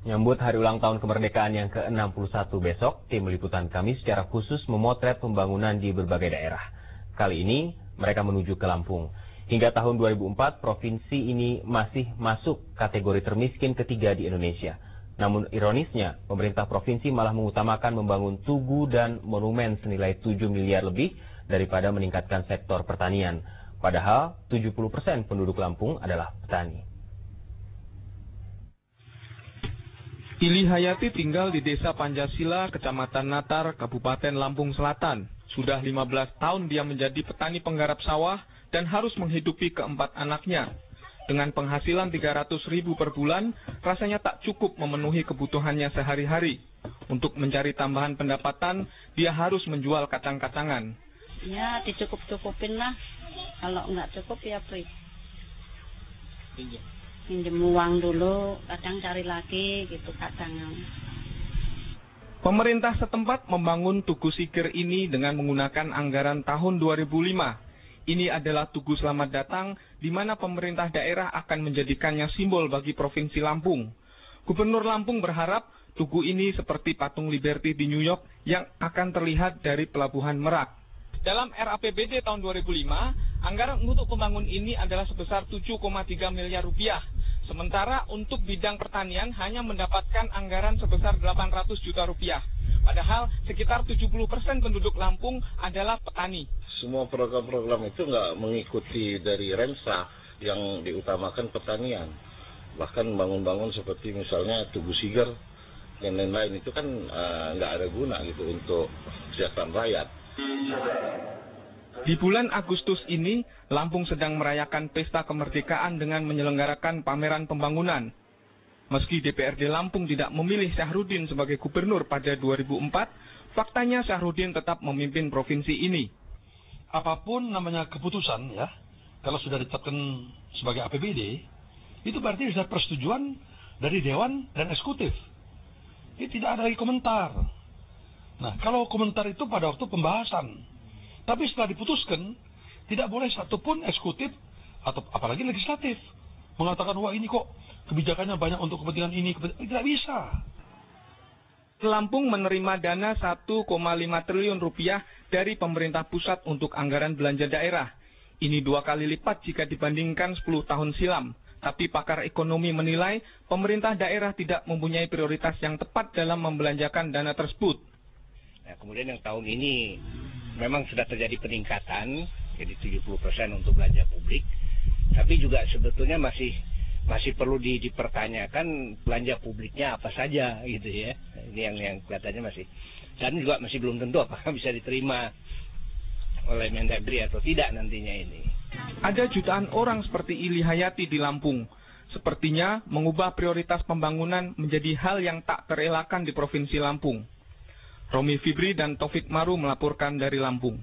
Menyambut hari ulang tahun kemerdekaan yang ke-61 besok, tim liputan kami secara khusus memotret pembangunan di berbagai daerah. Kali ini, mereka menuju ke Lampung. Hingga tahun 2004, provinsi ini masih masuk kategori termiskin ketiga di Indonesia. Namun ironisnya, pemerintah provinsi malah mengutamakan membangun tugu dan monumen senilai 7 miliar lebih daripada meningkatkan sektor pertanian. Padahal 70% penduduk Lampung adalah petani. Ili Hayati tinggal di Desa Pancasila, Kecamatan Natar, Kabupaten Lampung Selatan. Sudah 15 tahun dia menjadi petani penggarap sawah dan harus menghidupi keempat anaknya. Dengan penghasilan 300.000 per bulan, rasanya tak cukup memenuhi kebutuhannya sehari-hari. Untuk mencari tambahan pendapatan, dia harus menjual kacang-kacangan. Ya, dicukup-cukupin lah. Kalau nggak cukup ya beri. Pinjem uang dulu, kadang cari lagi gitu kadang. Pemerintah setempat membangun Tugu Sigir ini dengan menggunakan anggaran tahun 2005. Ini adalah Tugu Selamat Datang, di mana pemerintah daerah akan menjadikannya simbol bagi Provinsi Lampung. Gubernur Lampung berharap tugu ini seperti patung Liberty di New York yang akan terlihat dari Pelabuhan Merak. Dalam RAPBD tahun 2005, anggaran untuk pembangun ini adalah sebesar 7,3 miliar rupiah. Sementara untuk bidang pertanian hanya mendapatkan anggaran sebesar 800 juta rupiah. Padahal sekitar 70% penduduk Lampung adalah petani. Semua program-program itu nggak mengikuti dari Remsa yang diutamakan pertanian. Bahkan bangun-bangun seperti misalnya Tugu Sigir dan lain-lain itu kan nggak ada guna gitu untuk kesejahteraan rakyat. Di bulan Agustus ini, Lampung sedang merayakan pesta kemerdekaan dengan menyelenggarakan pameran pembangunan. Meski DPRD Lampung tidak memilih Syahrudin sebagai gubernur pada 2004, faktanya Syahrudin tetap memimpin provinsi ini. Apapun namanya keputusan ya, kalau sudah ditetapkan sebagai APBD, itu berarti sudah persetujuan dari Dewan dan Eksekutif. Ini tidak ada lagi komentar. Nah, kalau komentar itu pada waktu pembahasan. Tapi setelah diputuskan, tidak boleh satupun eksekutif atau apalagi legislatif mengatakan, wah ini kok kebijakannya banyak untuk kepentingan ini. Tidak bisa. Lampung menerima dana 1,5 triliun rupiah dari pemerintah pusat untuk anggaran belanja daerah. Ini 2 kali lipat jika dibandingkan 10 tahun silam. Tapi pakar ekonomi menilai pemerintah daerah tidak mempunyai prioritas yang tepat dalam membelanjakan dana tersebut. Nah, kemudian yang tahun ini memang sudah terjadi peningkatan, jadi 70% untuk belanja publik. Tapi juga sebetulnya masih perlu dipertanyakan belanja publiknya apa saja gitu ya. Ini yang kelihatannya dan juga masih belum tentu apakah bisa diterima oleh Mendagri atau tidak nantinya ini. Ada jutaan orang seperti Ili Hayati di Lampung. Sepertinya mengubah prioritas pembangunan menjadi hal yang tak terelakkan di Provinsi Lampung. Romi Fibri dan Taufik Maru melaporkan dari Lampung.